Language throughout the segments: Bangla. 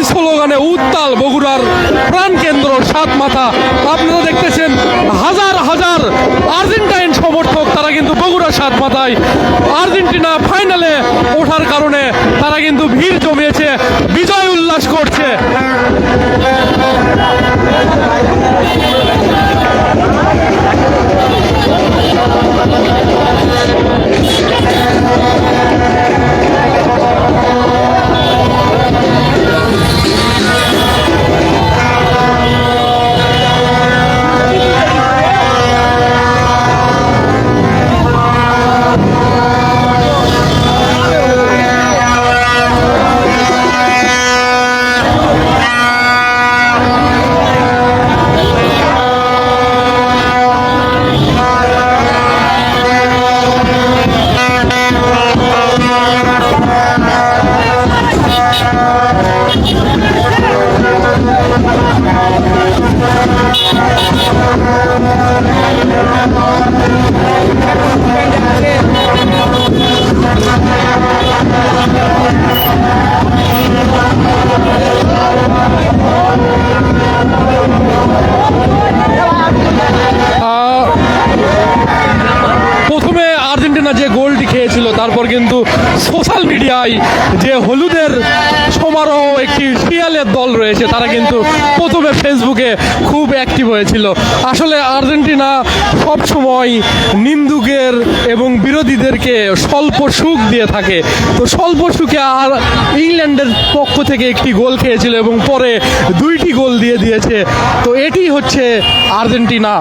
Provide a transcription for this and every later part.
স্লোগানে উত্তাল বগুড়ার প্রাণকেন্দ্র সাতমাথা। আপনারা দেখতেছেন হাজার হাজার আর্জেন্টাইন সমর্থক, তারা কিন্তু বগুড়া সাতমাথায় আর্জেন্টিনা ফাইনালে ওঠার কারণে তারা কিন্তু ভিড় জমিয়েছে, বিজয় উল্লাস করছে। প্রথমে আর্জেন্টিনা যে গোলটি খেয়েছিল, তারপর কিন্তু সোশ্যাল মিডিয়ায় যে হলুদের সমারোহ একটি শিয়ালের দল রয়েছে, তারা কিন্তু প্রথমে ফেসবুকে খুব অ্যাক্টিভ হয়েছিল। আসলে আর্জেন্টিনা সবসময় নিন্দুকের এবং বিরোধীদেরকে স্বল্প সুখ দিয়ে থাকে। তো স্বল্প সুখে আর ইংল্যান্ডের পক্ষ থেকে একটি গোল খেয়েছিল এবং পরে দুইটি গোল দিয়ে দিয়েছে। তো এটি হচ্ছে আর্জেন্টিনা।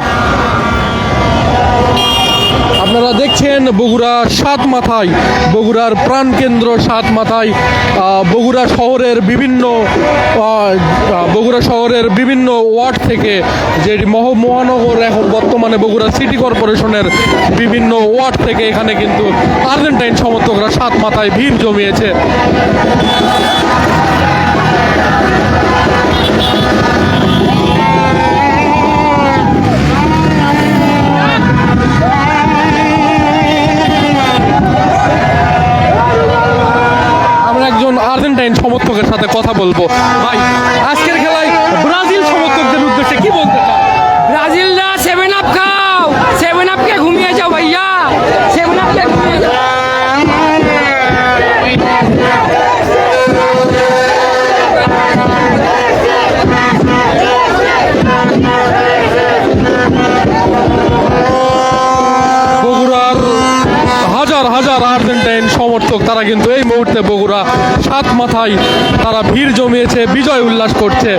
আপনারা দেখছেন বগুড়া সাতমাথায়, বগুড়ার প্রাণকেন্দ্র সাতমাথায় বগুড়া শহরের বিভিন্ন ওয়ার্ড থেকে, যে মহানগর এখন বর্তমানে বগুড়া সিটি কর্পোরেশনের বিভিন্ন ওয়ার্ড থেকে এখানে কিন্তু আর্জেন্টাইন সমর্থকরা সাতমাথায় ভিড় জমিয়েছে। আর্জেন্টাইন সমর্থকের সাথে কথা বলবো। ভাই, আজকের খেলায় ব্রাজিল সমর্থকদের উদ্দেশ্যে কি বলতে চান? ব্রাজিল না, 7 আপ খাও, 7 আপ কে ঘুমিয়ে যাও ভাইয়া, 7 আপ কে ঘুমিয়ে যাও। বগুড়ার হাজার হাজার আর্জেন্টাইন সমর্থক, তারা কিন্তু এই মুহূর্তে বগুড়া সাতমাথায় তারা ভিড় জমিয়েছে, বিজয় উল্লাস করছে।